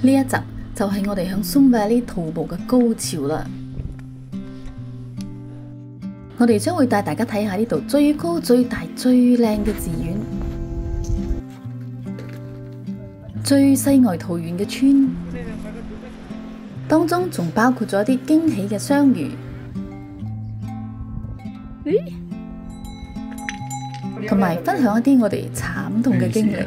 呢一集就係我哋響 Sum Valley 徒步嘅高潮啦！我哋將會帶大家睇下呢度最高、最大、最靚嘅寺院，最世外桃源嘅村，當中仲包括咗一啲驚喜嘅相遇，同埋分享一啲我哋慘痛嘅經歷。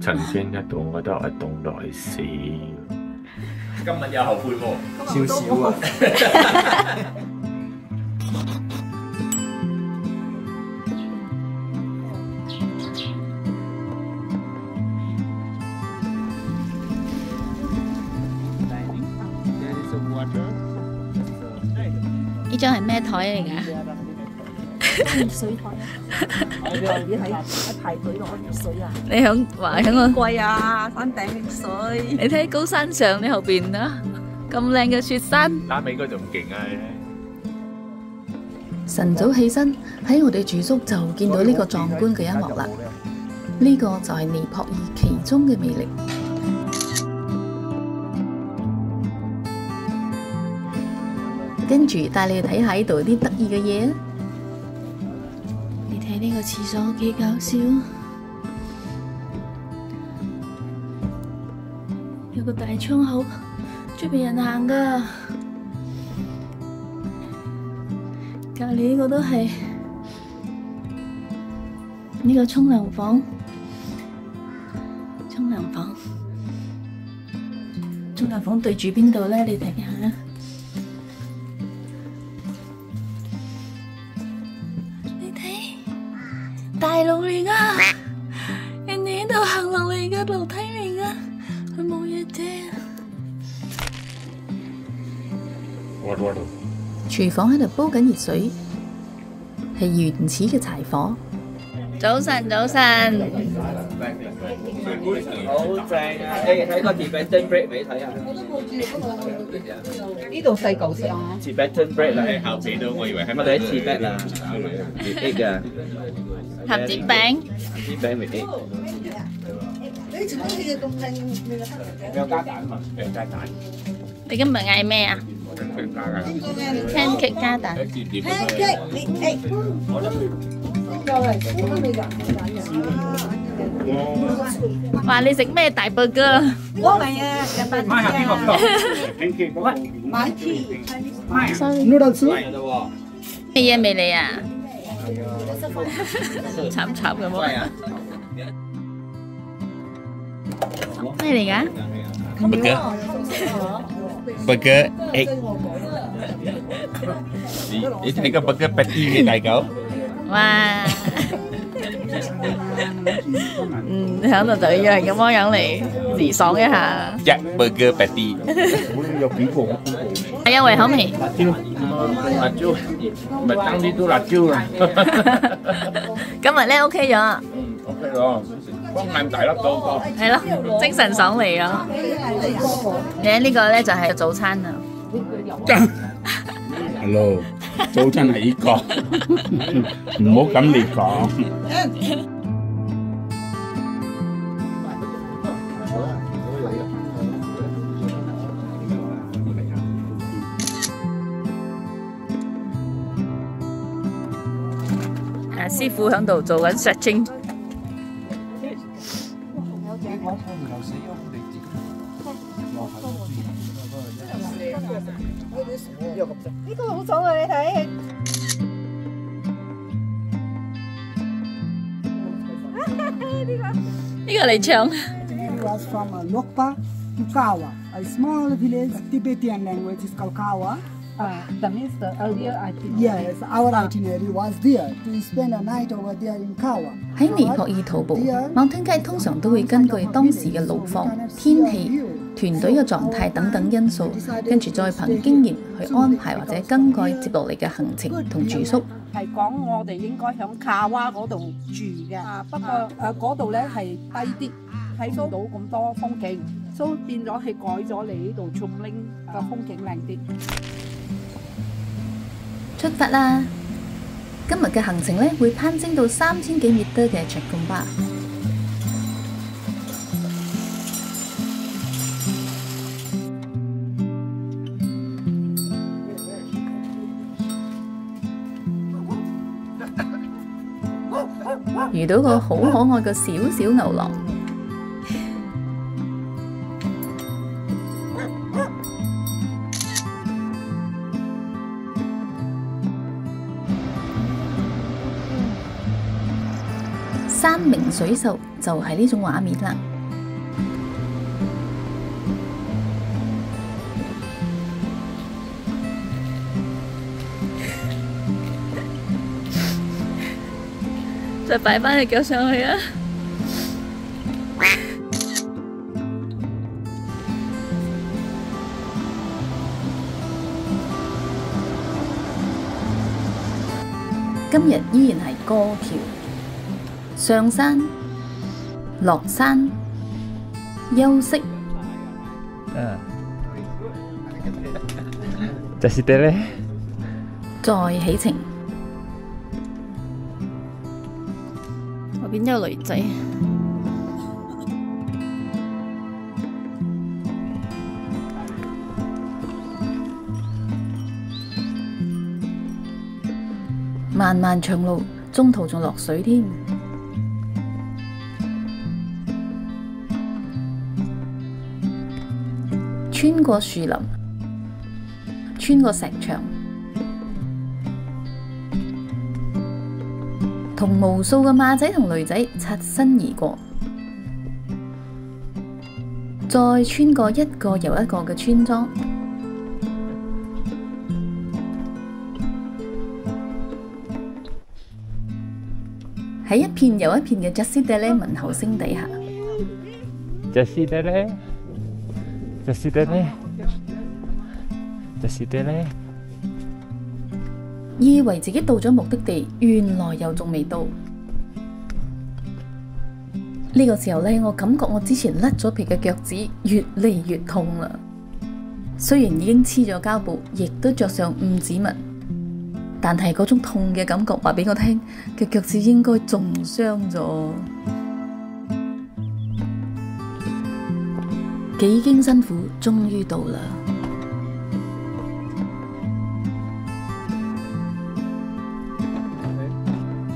曾經一度我覺得我凍到係死，今日有後悔喎，少少啊！呢張係咩台嚟㗎？熱水台啊！你喺排隊攞熱水啊！你話響個貴啊！山頂熱水，你睇高山上，你後邊啊咁靚嘅雪山，打尾嗰仲勁啊！晨早起身喺我哋住宿就見到呢個壯觀嘅一幕啦。呢個就係尼泊爾其中嘅魅力。跟住帶你去睇下呢度啲得意嘅嘢啊！你睇呢個廁所幾搞笑，有個大窗口，出邊人行噶。隔籬呢個都係呢個沖涼房，沖涼房對住邊度咧？你睇下。大路嚟噶，人哋喺度行落嚟嘅樓梯嚟噶，佢冇嘢啫。廚房喺度煲緊熱水，係原始嘅柴火。早晨，早晨。好正啊！你睇個 Tibetan bread 俾你睇下。呢度細嚿先啊 ！Tibetan bread 啊，喺後邊都，我以為喺我哋喺 Tibet 啊 ，Tibet 㗎。盒子餅。Tibet 咪啲。有加蛋嘛？有加蛋。你今日嗌咩啊？pancake 加蛋。哇！你食咩大burger？我係啊，買下邊個買 noodles 咩嘢味嚟啊？慘慘嘅喎。咩嚟㗎？burger egg。你睇個 burger patty 幾大嚿？哇！喺度就要係咁樣嚟自爽一下。一 burger patty。係因為口味。辣椒，咪爭啲都辣椒啦。今日咧 OK 咗。OK 咗，光眼大粒到多。係咯，精神爽利啊！你睇呢個咧就係早餐啊。Hello， 早餐係呢個，唔好咁嚟講。師傅喺度做緊 stretching。呢個好爽啊！你睇。呢個嚟唱。It was from Lokpa to Kawa, a small village. Tibetan language is called Kawa. That means the earlier itinerary. Yes, our itinerary was there to spend a night over there in Kawa. 喺尼泊爾徒步，Mountain Guide 通常都會根據當時嘅路況、天氣、團隊嘅狀態等等因素，跟住再憑經驗去安排或者更改接落嚟嘅行程同住宿。係講我哋應該響卡哇嗰度住嘅，不過嗰度咧係低啲，睇唔到咁多風景，所以變咗係改咗嚟呢度仲拎個風景靚啲。出發啦！今日嘅行程咧會攀升到3000幾米嘅 Chagomba。遇到個好可愛嘅小小牛郎。山明水秀就係呢種畫面啦。再擺返隻腳上去啊！今日依然係過橋。上山、落山、休息。就是的咧。再起程。嗰邊有女仔。漫漫長路，中途仲落水添。穿過樹林，穿過石牆，同無數嘅馬仔同驢仔擦身而過，再穿過一個又一個嘅村莊，喺一片又一片嘅 Jessie Dele 問候聲底下 ，Jessie Dele。Jessie Dele，以為自己到咗目的地，原來又仲未到。呢個時候呢，我感覺我之前甩咗皮嘅腳趾越嚟越痛啦。雖然已經黐咗膠布，亦都着上五指紋，但係嗰種痛嘅感覺話俾我聽，嘅腳趾應該仲傷咗。幾經辛苦，終於到啦！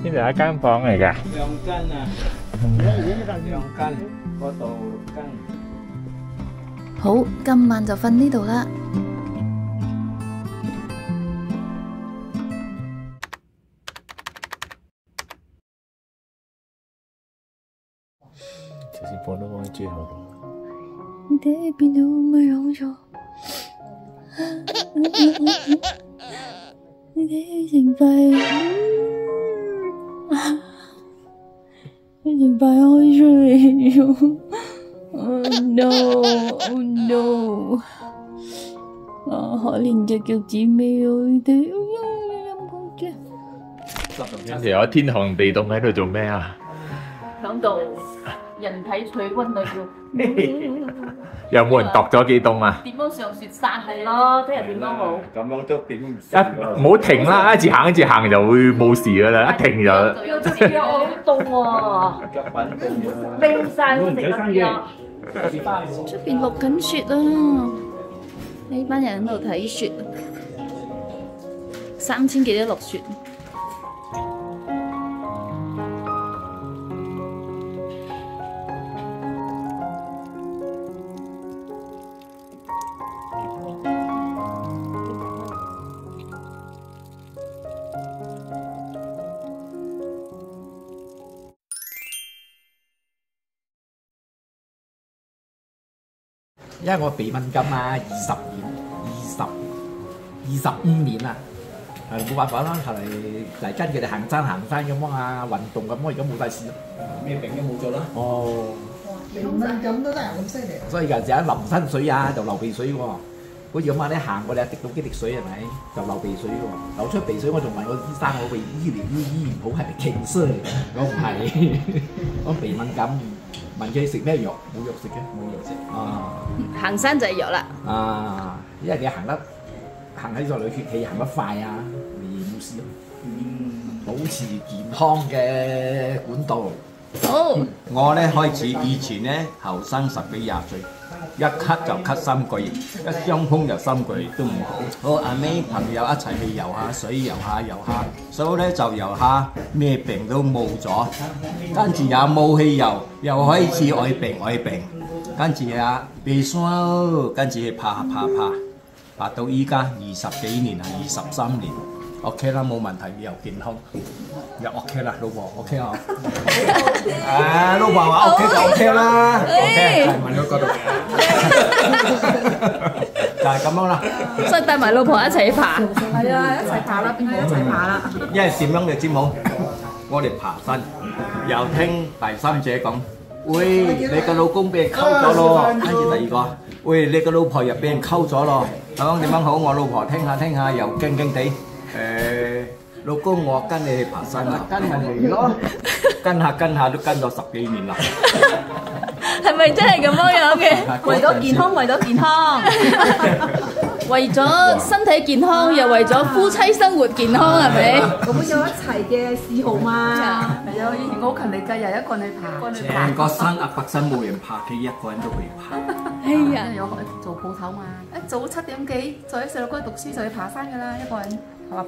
呢度係一間房嚟㗎。2間啊，2間，嗰度6間。好，今晚就瞓呢度啦。這是廣東話最後。你哋變到咪好咗？你哋成塊開出嚟咗 ！Oh no！Oh no！ 可憐隻腳趾尾啊！你哋陰公啫！有時有天寒地凍喺度做咩啊？響度人體取溫度有冇人度咗幾凍啊？點樣上雪山係咯，聽日點樣好？咁樣都點唔死喎？唔好停啦，一直行就會冇事噶啦，一停就。我好凍喎，冰晒都食得啊！出邊落緊雪啊！呢班人喺度睇雪，3000幾都落雪。因為我鼻敏感啊，25年啦，冇辦法啦，後嚟跟佢哋行山咁啊，運動咁，我而家冇晒事咯，咩病都冇咗啦。哦，鼻敏感都得咁犀利。所以有時一淋身水啊，就流鼻水喎。好似咁啊，你行過你滴到幾滴水係咪？就流鼻水喎，流出鼻水我仲問個醫生，我鼻醫療醫唔好係咪傾衰嚟嘅？我唔係，我鼻敏感。問佢食咩藥？冇藥食嘅，冇藥食。啊，行山就係藥啦。啊，因為你行喺度，你血氣行得快啊，你冇事咯。保持健康嘅管道。好，我咧開始以前咧後生10幾20歲，一咳就咳3個月，一傷風就3個月都唔好。我阿尾朋友一齊去游下水，游下，所以咧就游下咩病都冇咗，跟住又冇去游，又開始愛病，跟住啊鼻酸，跟住爬到依家20幾年啊，23年 ，OK 啦，冇問題，又健康，又 OK 啦，老婆 OK 啊？老婆話 OK 就 OK 啦 ，OK 係問咗嗰度，就係咁樣啦。所以帶埋老婆一齊爬。係啊，一齊爬啦，邊個一齊爬啦？因為點樣你知冇？我哋爬山，又聽第三者講，喂，你個老公俾人溝咗咯，跟住第二個，喂，你個老婆又俾人溝咗咯，點樣好？我老婆聽下又驚地，老公我跟你去爬山啦，跟咪嚟咯，跟下都跟咗10幾年啦。係咪真係咁樣嘅？為咗健康，為咗身體健康，又為咗夫妻生活健康，係咪？咁有一齊嘅嗜好嘛？係啊，以前我好勤力㗎，日一個人去爬。成個山阿伯山冇人爬，佢一個人都去爬。係啊，有做鋪頭嘛？一早7點幾，就喺細路哥讀書就去爬山㗎啦，一個人爬，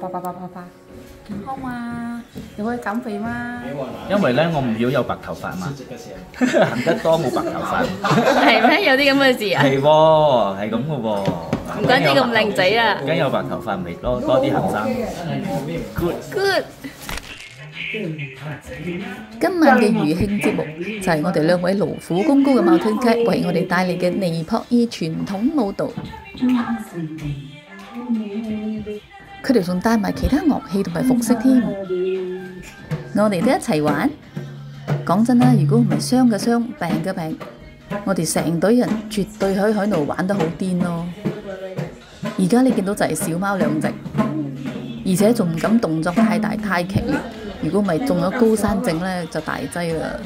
健康嘛，又可以減肥嘛。因為咧，我唔要有白頭髮嘛，行得多冇白頭髮。係咩？有啲咁嘅事啊？係喎，係咁嘅喎。唔怪之咁靚仔啊！梗有白頭髮咪多啲行山。Good。今晚嘅餘興節目就係我哋2位勞苦功高嘅矛盾劇為我哋帶嚟嘅尼泊爾傳統舞蹈。佢哋仲帶埋其他樂器同埋服飾添，我哋都一齊玩。講真啦，如果唔係傷嘅傷，病嘅病，我哋成隊人絕對可以喺度玩得好癲咯。而家你見到就係小貓2隻，而且仲唔敢動作太大太劇烈，如果唔係中咗高山症咧就大劑啦。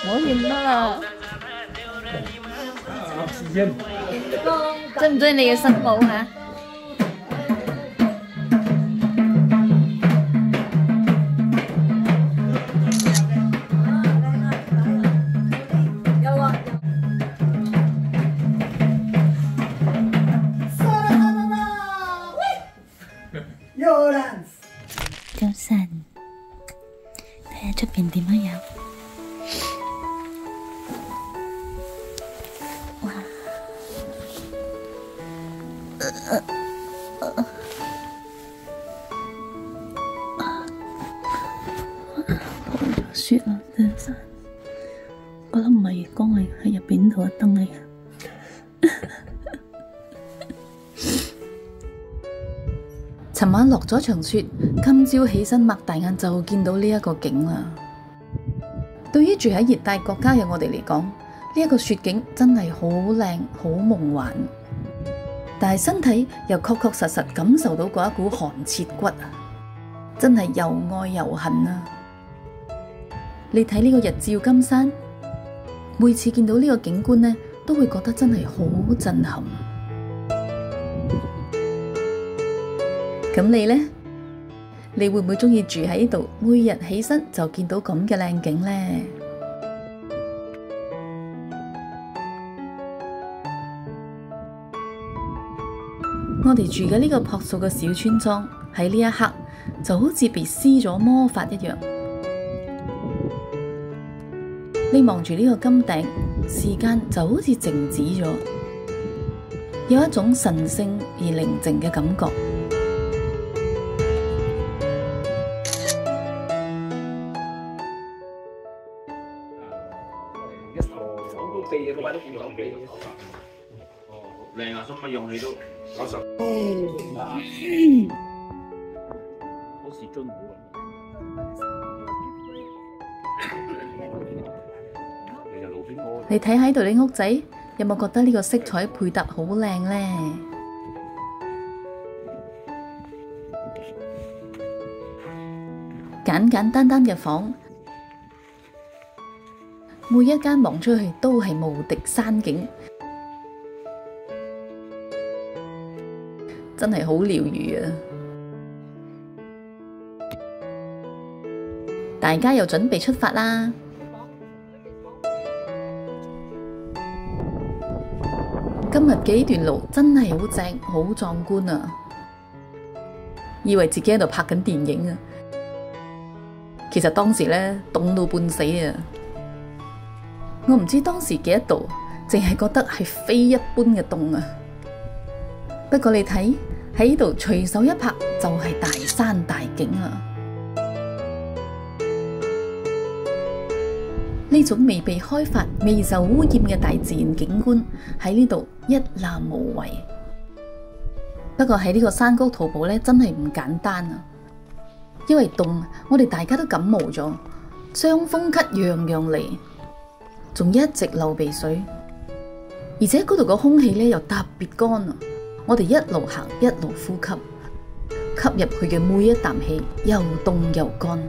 我認啦，中唔中意你嘅新舞嚇？有啊。早晨，睇下出邊點樣樣。哇！落咗雪啦，真係。覺得唔係月光嚟，係入邊度嘅燈嚟嘅。尋晚落咗場雪，今朝起身擘大眼就見到呢一個景啦。對於住喺熱帶國家嘅我哋嚟講，呢一個雪景真係好靚、好夢幻。但係身體又確確實實感受到嗰一股寒徹骨啊！真係又愛又恨啊！你睇呢個日照金山，每次見到呢個景觀呢，都會覺得真係好震撼。咁你呢？你會唔會中意住喺呢度？每日起身就見到咁嘅靚景呢？我哋住嘅呢個樸素嘅小村莊，喺呢一刻就好似被施咗魔法一樣。你望住呢個金頂，時間就好似靜止咗，有一種神聖而寧靜嘅感覺。靚啊！所以用起都90。好似樽壺啊！你睇喺度啲屋仔，有冇覺得呢個色彩配搭好靚呢？簡簡單單嘅房，每一間望出去都係無敵山景。真係好療癒啊！大家又準備出發啦！今日嘅呢段路真係好正，好壯觀啊！以為自己喺度拍緊電影啊！其實當時呢，凍到半死啊！我唔知當時幾多度，淨係覺得係非一般嘅凍啊！不過你睇喺呢度隨手一拍就係大山大景啊！呢種未被開發、未受污染嘅大自然景觀喺呢度一覽無遺。不過喺呢個山谷徒步呢，真係唔簡單啊！因為凍，我哋大家都感冒咗，傷風咳樣樣嚟，仲一直流鼻水，而且嗰度個空氣呢又特別乾啊！我哋一路行一路呼吸，吸入去嘅每一啖氣又凍又乾。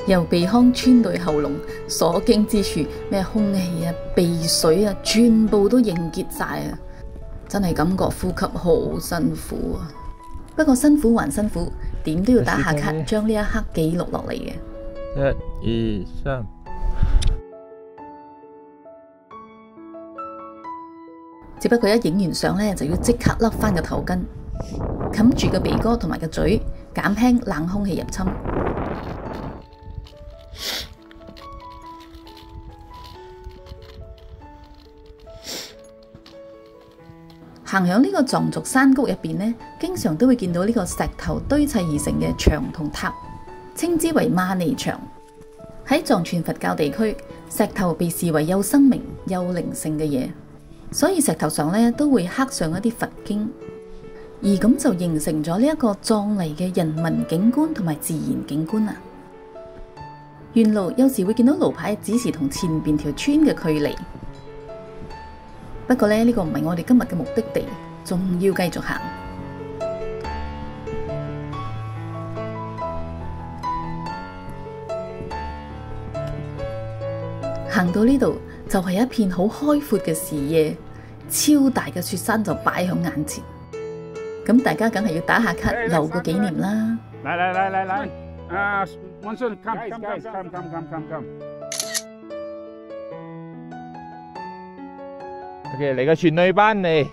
由鼻腔穿到喉嚨，所經之處咩空氣啊、鼻水啊，全部都凝結晒啊！真係感覺呼吸好辛苦啊！不過辛苦還辛苦，點都要打下卡，將呢一刻記錄落嚟嘅。1、2、3。只不過一影完相呢，就要即刻笠翻個頭巾，冚住個鼻哥同埋個嘴，減輕冷空氣入侵。行響呢個藏族山谷入邊呢，經常都會見到呢個石頭堆砌而成嘅牆同塔，稱之為瑪尼牆。喺藏傳佛教地區，石頭被視為有生命、有靈性嘅嘢，所以石頭上呢都會刻上一啲佛經，而咁就形成咗呢一個藏嚟嘅人文景觀同埋自然景觀啦。沿路有時會見到路牌指示同前邊條村嘅距離。不過呢個唔係我哋今日嘅目的地，仲要繼續行。行到呢度就係一片好開闊嘅視野，超大嘅雪山就擺喺眼前。咁大家梗係要打下卡，留個紀念啦。嚟，溫順 come。OK， 嚟個全女班嚟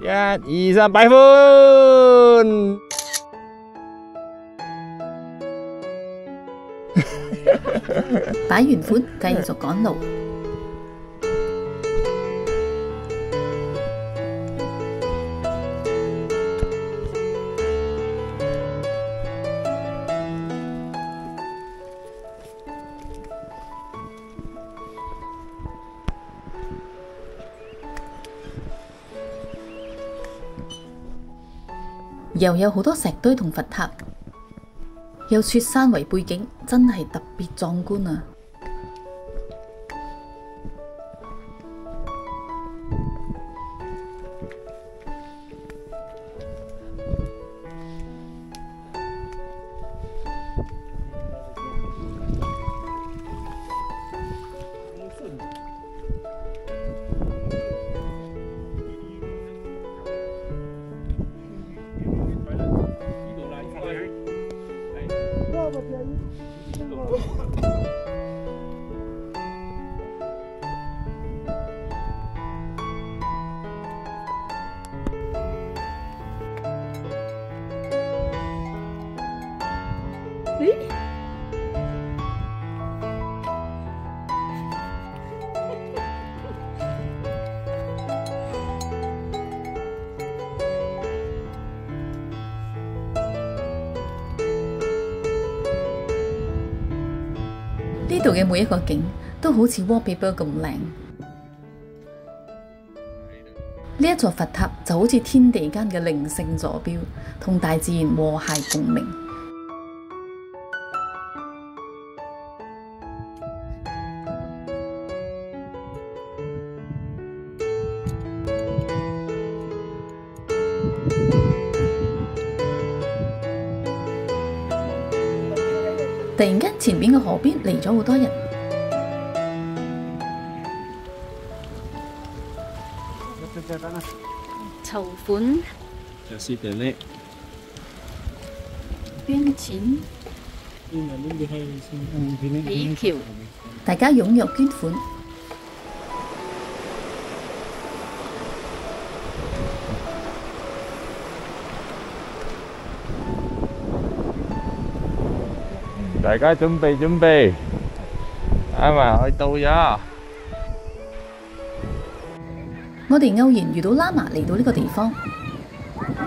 ，1、2、3，擺寬。擺完款，繼續趕路。又有好多石堆同佛塔，有雪山為背景，真係特別壯觀啊！呢度嘅每一個景都好似 wallpaper 咁靚。呢一座佛塔就好似天地間嘅靈性座標，同大自然和諧共鳴。突然間，前面嘅河邊嚟咗好多人。籌款就是的呢。捐錢，李橋，大家踴躍捐款。大家準備，啱埋去到咗。我哋偶然遇到喇嘛嚟到呢個地方。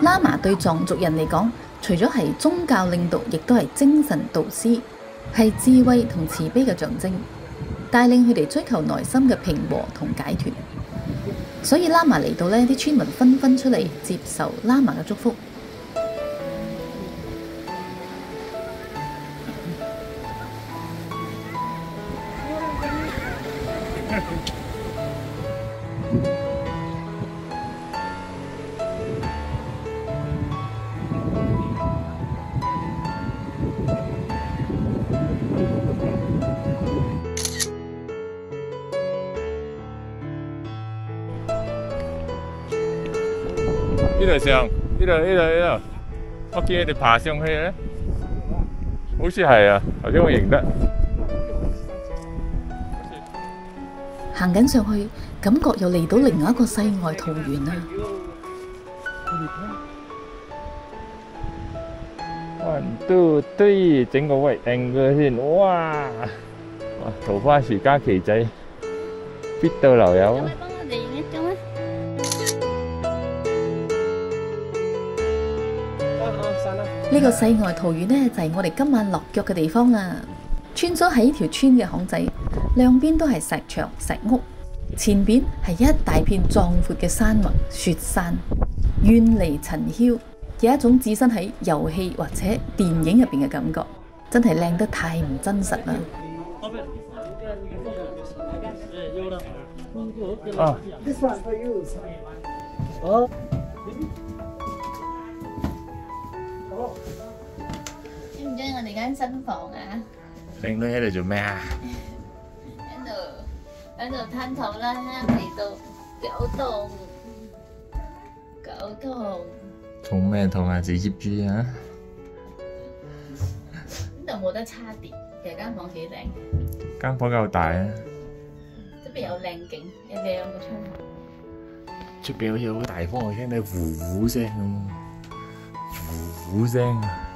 喇嘛對藏族人嚟講，除咗係宗教領導，亦都係精神導師，係智慧同慈悲嘅象徵，帶領佢哋追求內心嘅平和同解脫。所以喇嘛嚟到呢，啲村民紛紛出嚟接受喇嘛嘅祝福。呢度上，呢度，我見你哋爬上去咧，好似係啊，頭先我認得。行緊上去，感覺又嚟到另外一個世外桃源啊！1 2 3，整個 right angle 先，哇！桃花樹加旗仔，必到流油啊！呢個世外桃源呢，就係我哋今晚落腳嘅地方啦。穿梭喺條村嘅巷仔，兩邊都係石牆石屋，前邊係一大片壯闊嘅山脈雪山，遠離塵囂，有一種置身喺遊戲或者電影入邊嘅感覺，真係靚得太唔真實啦。中唔中意我哋間新房啊？靚女喺度做咩啊？喺度攤頭啦，嚟到九棟。痛咩痛啊？自己住啊？呢度冇得叉電，其實間房幾靚。間房夠大啊！出邊有靚景，有2個窗口。出邊好似好大風，我聽到呼呼聲咁，呼呼聲啊！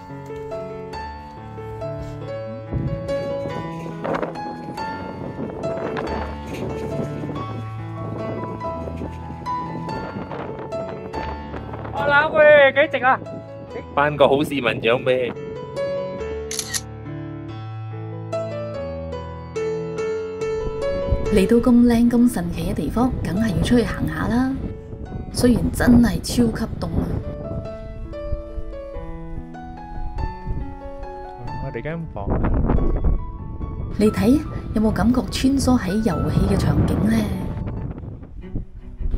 我諗佢幾值啊？頒個好市民獎俾你。嚟到咁靚咁神奇嘅地方，梗係要出去行下啦。雖然真係超級凍啊！我哋間房，你睇有冇感覺穿梭喺遊戲嘅場景呢？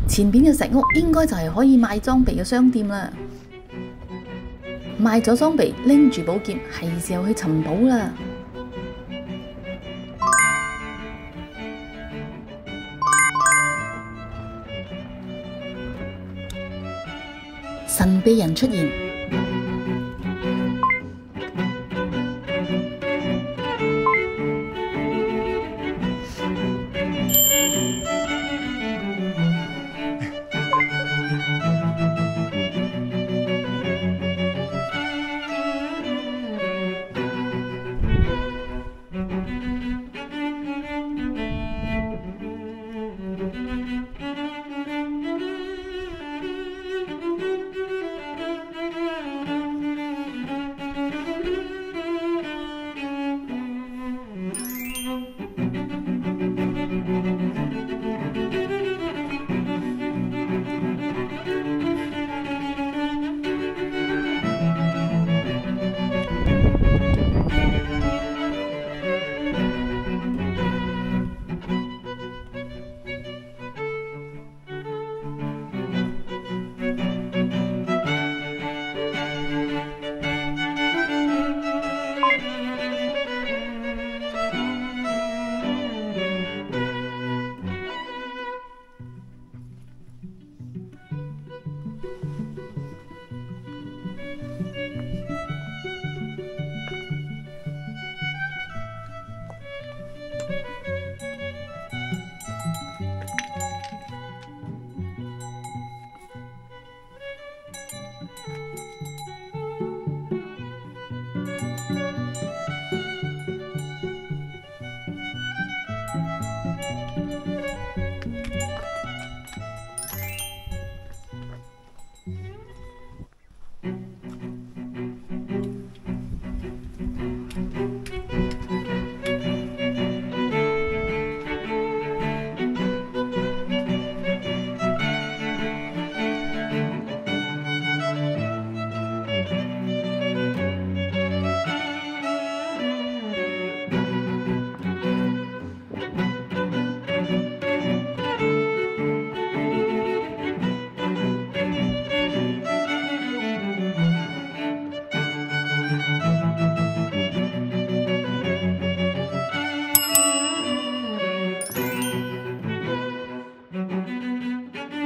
前邊嘅石屋應該就係可以賣裝備嘅商店啦。賣咗裝備，拎住寶劍，係時候去尋寶啦。神秘人出現，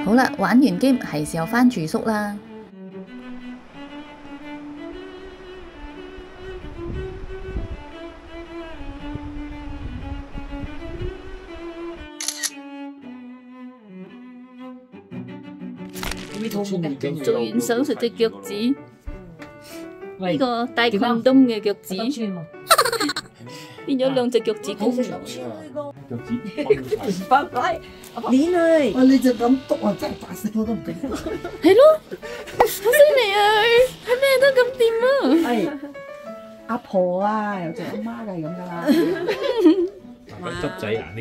好啦，玩完 game 係時候返住宿啦。最遠想食隻腳趾，呢個戴裙冬嘅腳趾，變咗兩隻腳趾公。鏈啊！你就咁篤啊，真係白色我都唔頂。係咯，好犀利啊！係咩都咁掂啊！係阿婆啊，有隻阿媽就係咁噶啦。執仔啊！呢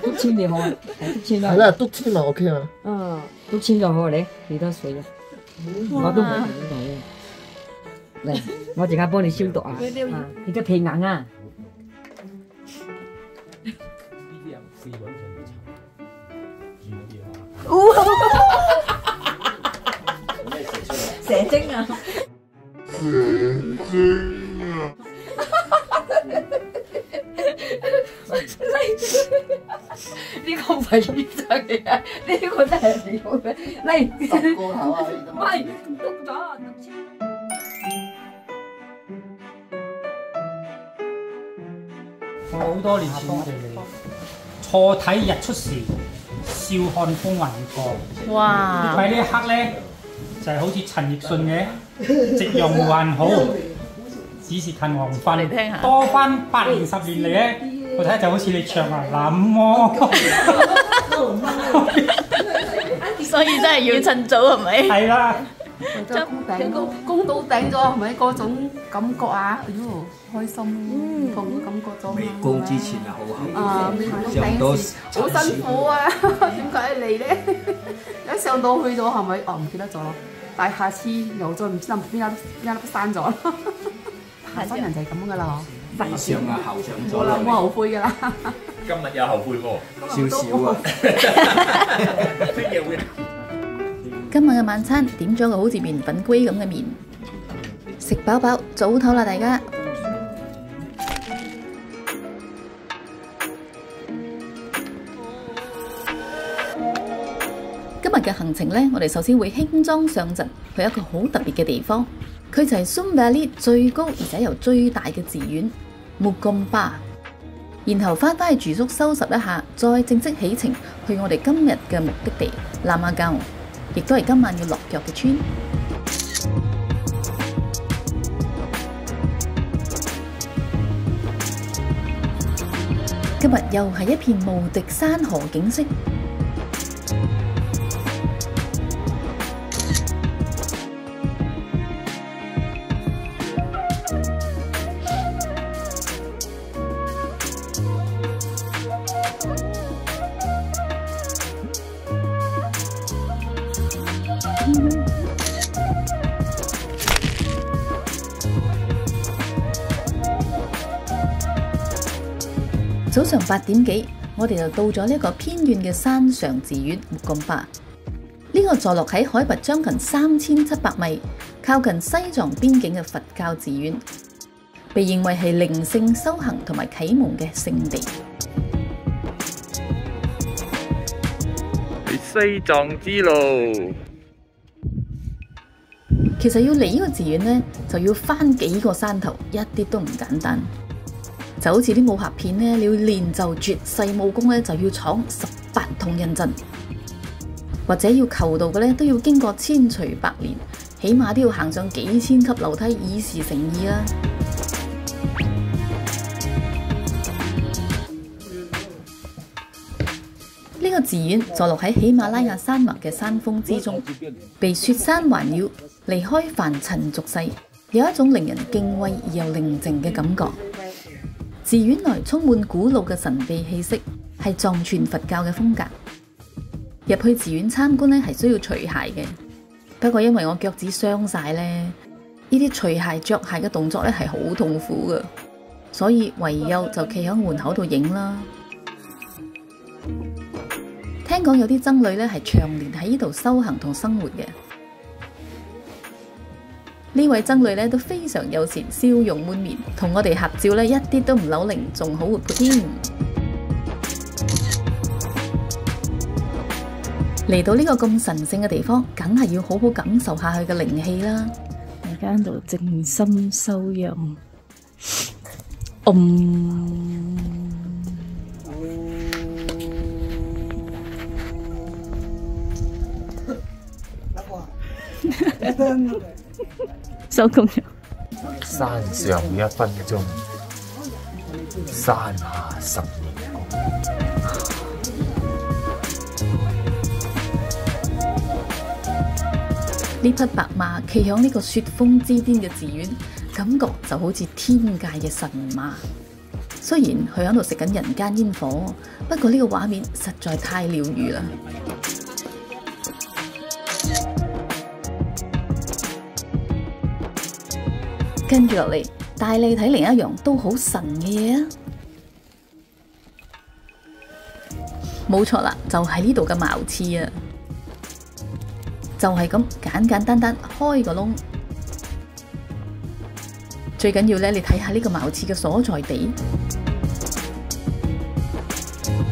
篤籤你好啊，篤籤啦。係啦，篤籤啊 OK 嘛？嗯，篤籤就好你幾多歲啊？我都冇睇到。嚟，我陣間幫你消毒啊！你隻皮硬啊！蛇精啊！呢個唔係醫生嚟嘅，呢個真係你好嘅。嚟，10個頭啊！唔係，篤咗。好多年前我哋嚟錯睇日出時，笑看風雲過。哇！喺呢一刻咧，就係好似陳奕迅嘅夕陽還好，只是近黃昏。多翻8年10年嚟咧，我睇就好似你唱啊那麼。所以真係要趁早係咪？係啦。攻到頂咗係咪嗰種感覺啊？哎呦，開心，同感覺咗。未攻之前啊，好後。啊，未攻頂時好辛苦啊！點解嚟咧？一上到去咗係咪？哦，唔記得咗咯。但係下次又再唔知邊粒刪咗。新人就係咁噶啦，嗬。上啊後上咗啦。冇後悔噶啦。今日有後悔喎，少少啊。乜嘢會？今晚嘅晚餐點咗個好似麵粉龜咁嘅麵，食飽飽早唞啦大家。今日嘅行程呢，我哋首先會輕裝上陣去一個好特別嘅地方，佢就係 Sum Valley 最高而且又最大嘅寺院木咁巴。然後翻返去住宿收拾一下，再正式起程去我哋今日嘅目的地南亞教。亦都係今晚要落腳嘅村。今日又係一片無敵山河景色。早上8點幾，我哋就到咗呢個偏遠嘅山上寺院木咁巴。呢個坐落喺海拔將近3700米，靠近西藏邊境嘅佛教寺院，被認為係靈性修行同埋啟蒙嘅聖地。西藏之路。其實要嚟呢個寺院呢，就要翻幾個山頭，一啲都唔簡單。就好似啲武俠片呢，你要練就絕世武功呢，就要闖18銅人陣，或者要求道嘅呢，都要經過千錘百煉，起碼都要行上幾千級樓梯以示誠意啦。呢個寺院坐落喺喜馬拉雅山脈嘅山峰之中，被雪山環繞，離開凡塵俗世，有一種令人敬畏而又寧靜嘅感覺。寺院內充滿古老嘅神秘氣息，係藏傳佛教嘅風格。入去寺院參觀呢，係需要除鞋嘅，不過因為我腳趾傷晒呢，呢啲除鞋着鞋嘅動作呢係好痛苦㗎，所以唯有就企喺門口度影啦。聽講有啲僧侶呢係長年喺呢度修行同生活嘅。呢位僧侶咧都非常友善，笑容滿面，同我哋合照咧一啲都唔扭擰，仲好活潑添。嚟到呢個咁神聖嘅地方，梗係要好好感受下佢嘅靈氣啦。大家喺度靜心修養。收工咗。山上1分鐘，山下10年功。呢匹白馬企響呢個雪峰之巔嘅寺院，感覺就好似天界嘅神馬。雖然佢喺度食緊人間煙火，不過呢個畫面實在太療癒啦。跟住落嚟，帶你睇另一樣都好神嘅嘢啊！冇錯啦，就係呢度嘅茅廁啊！就係咁簡簡單單開個窿，最緊要咧，你睇下呢個茅廁嘅所在地，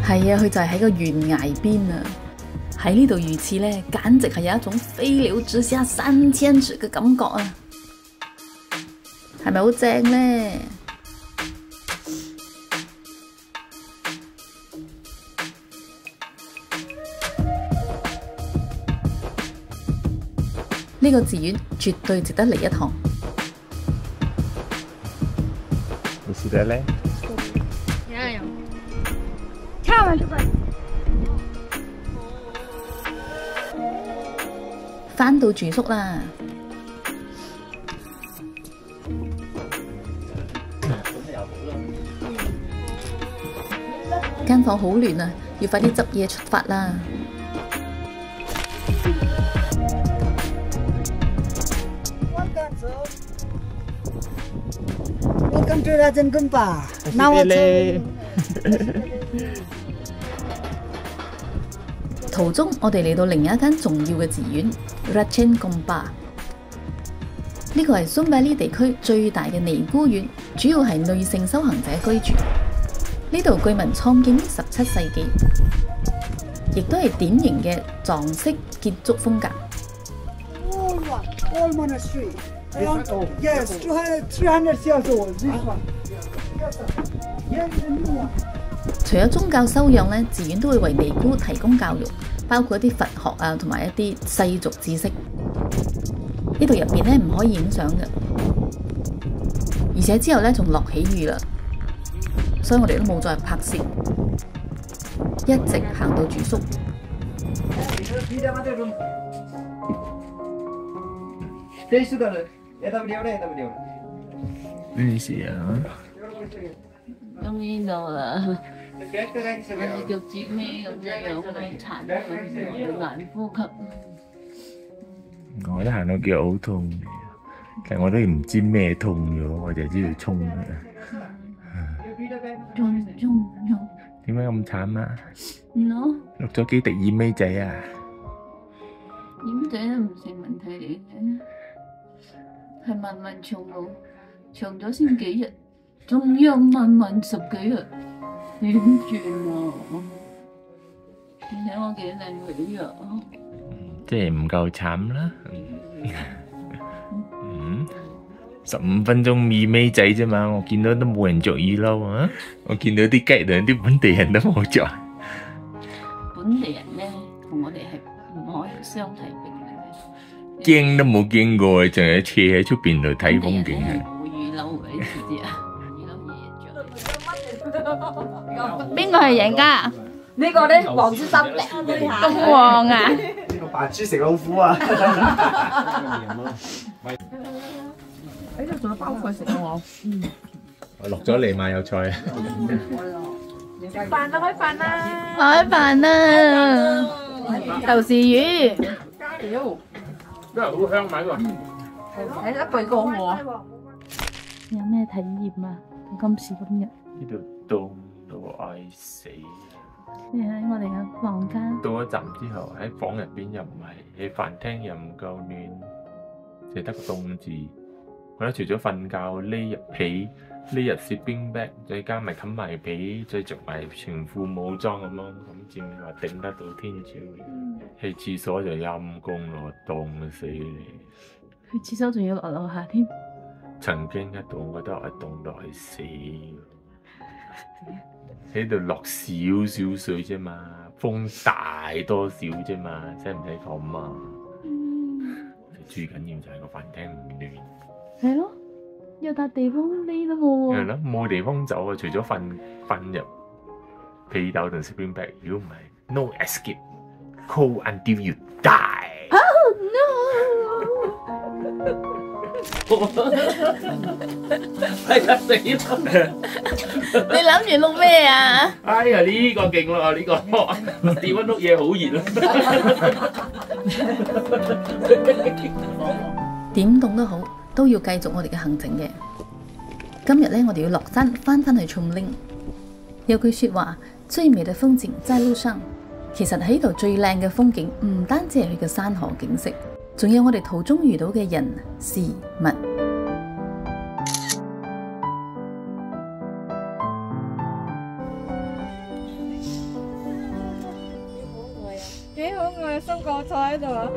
係啊，佢就係喺個懸崖邊啊！喺呢度遇刺咧，簡直係有一種飛流直下3000尺嘅感覺啊！係咪好正咧？呢個寺院絕對值得嚟一趟。你試下咧？返到住宿啦。間房好亂啊，要快啲執嘢出發啦！途中，我哋嚟到另一間重要嘅寺院 Rachen Kompa。呢個係 Sumba Valley 地區最大嘅尼姑院，主要係女性修行者居住。呢度據聞創建於17世紀，亦都係典型嘅藏式建築風格。除咗宗教修養咧，寺院都會為尼姑提供教育，包括一啲佛學啊，同埋一啲世俗知識。呢度入邊咧唔可以影相嘅，而且之後咧仲落起雨啦。所以我哋都冇再拍攝，一直行到住宿。咩事啊？終於到啦！我隻腳趾尾咁樣殘忍，難呼吸。我都行到腳好痛，但係我都唔知咩痛咗，我就知道衝嘅。衝！點解咁慘啊？落咗幾滴耳尾仔啊？耳仔都唔成問題嚟嘅，係慢慢長路，長咗先幾日，仲要慢慢10幾日，點算啊？你睇我幾靚女啊！即係唔夠慘啦。15分鐘耳尾仔啫嘛，我見到都冇人着耳褸啊！我見到啲雞兩啲本地人都冇着。本地人咧，同我哋係唔可以相提並論嘅。驚都冇驚過，淨係斜喺出邊度睇風景嘅。冇雨褸嘅，知唔知啊？雨褸嘢着。邊個係贏家？呢個咧黃先生咁黃啊！呢個扮豬食老虎啊！哎呀，仲有包菜食喎。我落咗嚟買有菜啊！飯啦，開飯啦！開飯啦！豆豉魚。屌，真係好香買喎！係一句講我。有咩體驗啊？今時今日。呢度凍到嗌死。你喺我哋嘅房間。到咗站之後，喺房入邊又唔係，喺飯廳又唔夠暖，淨係得個凍字。我覺得除咗瞓覺匿入被呢日sleeping bag， 再加埋冚埋被，再着埋全副武裝咁咯，咁先話頂得到天朝。去廁所就陰公咯，凍死你！去廁所仲要落樓下添。曾經一度我覺得我凍到係死，喺度落少少水啫嘛，風大多少啫嘛，使唔使咁啊？最緊要就係個飯廳唔亂。係咯，有笪地方匿都冇喎。係咯，冇地方走啊！除咗瞓入被竇同 sleeping bag， 如果唔係 no escape，cold until you die。Oh no！ 係啊死咯！你諗住錄咩啊？哎呀呢個勁咯，呢個電溫碌嘢好熱啊！點凍都好，都要繼續我哋嘅行程嘅。今日呢，我哋要落山翻去松嶺。有句説話，最美嘅風景在路上。其實喺度最靚嘅風景，唔單止係佢嘅山河景色，仲有我哋途中遇到嘅人事物。幾可愛啊！收個坐喺度啊！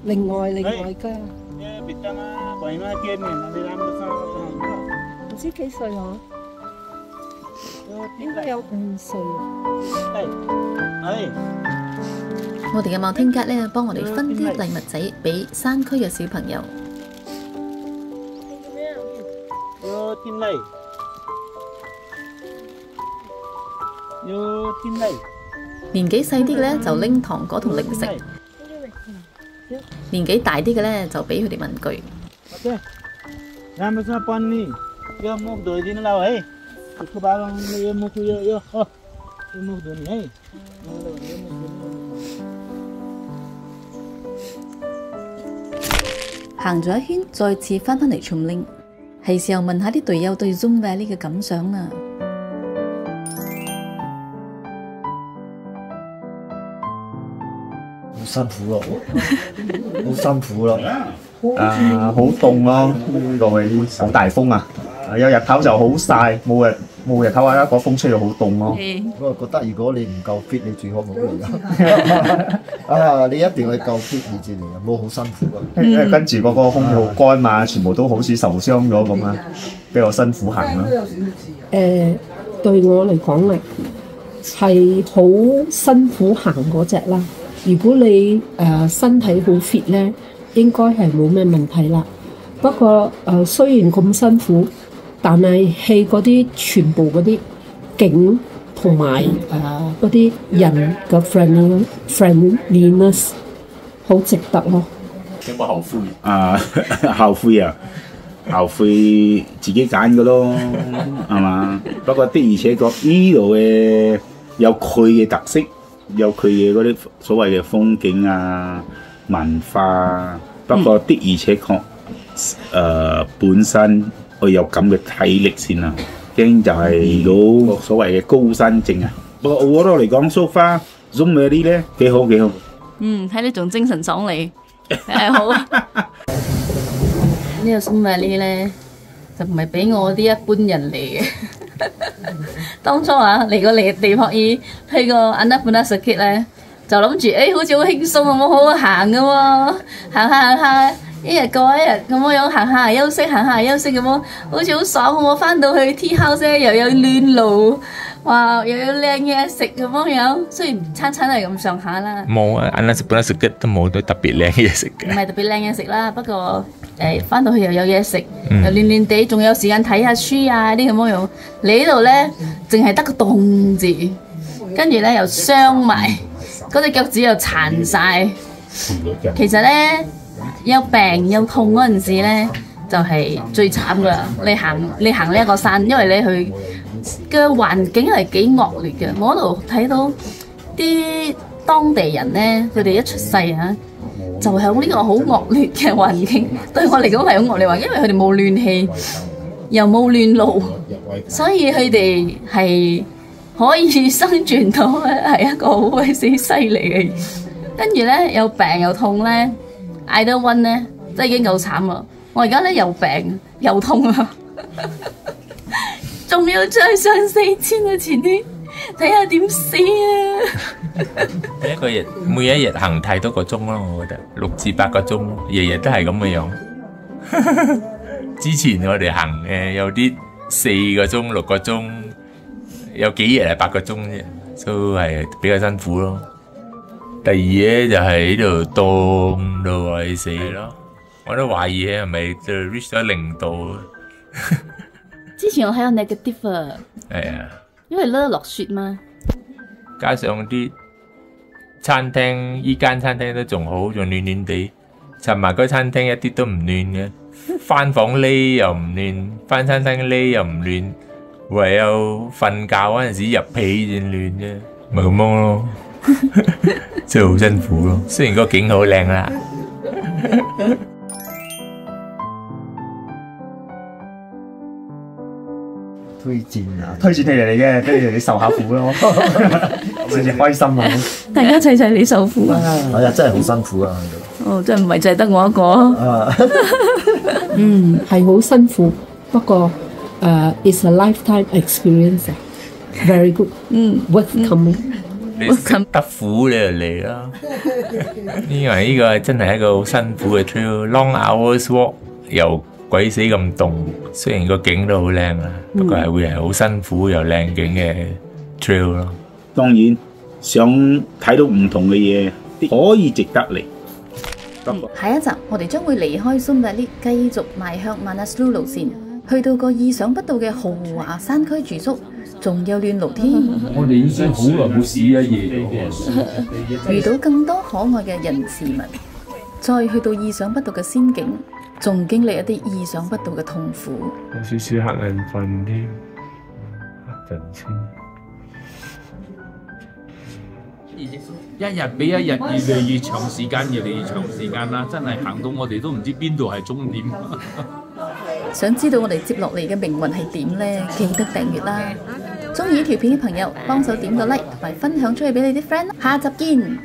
另外㗎，唔知幾歲嗬？應該有5歲。我哋嘅茂天吉咧，幫我哋分啲禮物仔俾山區嘅小朋友。年紀細啲嘅咧就拎糖果同零食，年紀大啲嘅咧就俾佢哋文具。行咗一圈，再次翻嚟松嶺，係時候問下啲隊友對 Zoom Valley 嘅感想啦。好辛苦咯，好辛苦咯，好凍咯，呢個位好大風啊！有日頭就好曬，冇日頭啊，個風吹到好凍咯。我覺得如果你唔夠 fit， 你最好唔好嚟啊！你一定要夠 fit 你至嚟啊，冇好辛苦啊。跟住嗰個空氣好乾嘛，全部都好似受傷咗咁啊，比較辛苦行啦。對我嚟講咧，係好辛苦行嗰隻啦。如果你身體好 fit 咧，應該係冇咩問題啦。不過雖然咁辛苦，但係喺嗰啲全部嗰啲景同埋嗰啲人嘅 friendliness 好值得咯。有冇後悔？後悔啊！後悔自己揀嘅咯，係嘛？不過的而且確呢度嘅有佢嘅特色。有佢嘅嗰啲所謂嘅風景啊、文化，不過的而且確本身我有咁嘅體力先啦，驚就係到所謂嘅高山症啊。不過我嚟講 so far Zoom Valley 咧幾好。睇你仲精神爽利，係好。呢個 Zoom Valley咧就唔係俾我啲一般人嚟嘅。當初嚟過地撲爾去個 Annapurna Circuit 咧，就諗住好似好輕鬆咁，好好行嘅喎，行下，一日過一日咁樣行下休息咁樣，好似好爽喎！翻到去 tea house 又有暖爐，哇，又有靚嘢食咁樣，雖然餐係咁上下啦。冇啊 Annapurna Circuit 都冇特別靚嘢食嘅。唔係特別靚嘢食啦，不過翻到去又有嘢食，又暖暖地，仲有時間睇下書啊啲咁樣。你呢度咧，淨係得個凍字，跟住咧又傷埋，嗰隻腳趾又殘晒。其實咧，有病有痛嗰陣時咧，就係最慘噶啦。你行呢一個山，因為你去嘅環境係幾惡劣嘅。我嗰度睇到啲當地人咧，佢哋一出世啊，就喺呢個好惡劣嘅環境。對我嚟講係好惡劣環境，因為佢哋冇暖氣，又冇暖爐，所以佢哋係可以生存到咧，係一個好鬼死犀利嘅嘢。跟住咧又病又痛咧，嗌得暈咧，真係已經夠慘啦！我而家咧又病又痛啊，仲要再上4000啊！前天睇下點死啊！一個日每一日行太多個鐘咯，我覺得6至8個鐘，日日都係咁嘅樣。之前我哋行有啲4個鐘、6個鐘，有幾日係8個鐘啫，都係比較辛苦咯。第二咧就係喺度凍到鬼死咯，我都懷疑係咪就 reach 咗0度。之前我睇過 negative 啊，係啊，因為咧落雪嘛，加上啲餐廳，依間餐廳都仲好，仲暖暖地。尋日嗰餐廳一啲都唔暖嘅，翻房匿又唔暖，翻餐廳匿又唔暖，唯有瞓覺嗰陣時入被先暖啫，咪咁樣咯。真係好辛苦咯，雖然個景好靚啦。推薦戲嚟嘅，俾你受下苦咯，先至開心啊！大家齊齊你受苦啊！係啊，真係好辛苦啊！哦，真係唔係淨係得我一個。係好辛苦，不過it's a lifetime experience，very good，worth coming。你得苦你就嚟啦，因為呢個真係一個好辛苦嘅 trail，long hours walk 又鬼死咁凍，雖然個景都好靚啦，不過係會係好辛苦又靚景嘅 trail 咯。當然想睇到唔同嘅嘢，可以值得嚟。下一集我哋將會離開蘇達利，繼續邁向 Manaslu 路線，去到個意想不到嘅豪華山區住宿。仲有暖爐添，我哋已經好耐冇試一夜，遇到更多可愛嘅人事物，再去到意想不到嘅仙境，仲經歷一啲意想不到嘅痛苦，有少少黑眼瞓添，一陣先。一日比一日越嚟越長時間，越嚟越長時間啦！真係行到我哋都唔知邊度係終點。想知道我哋接落嚟嘅命運係點呢？記得訂閱啦！中意呢條片嘅朋友，幫手點個 like 同埋分享出去俾你啲 friend。下集見。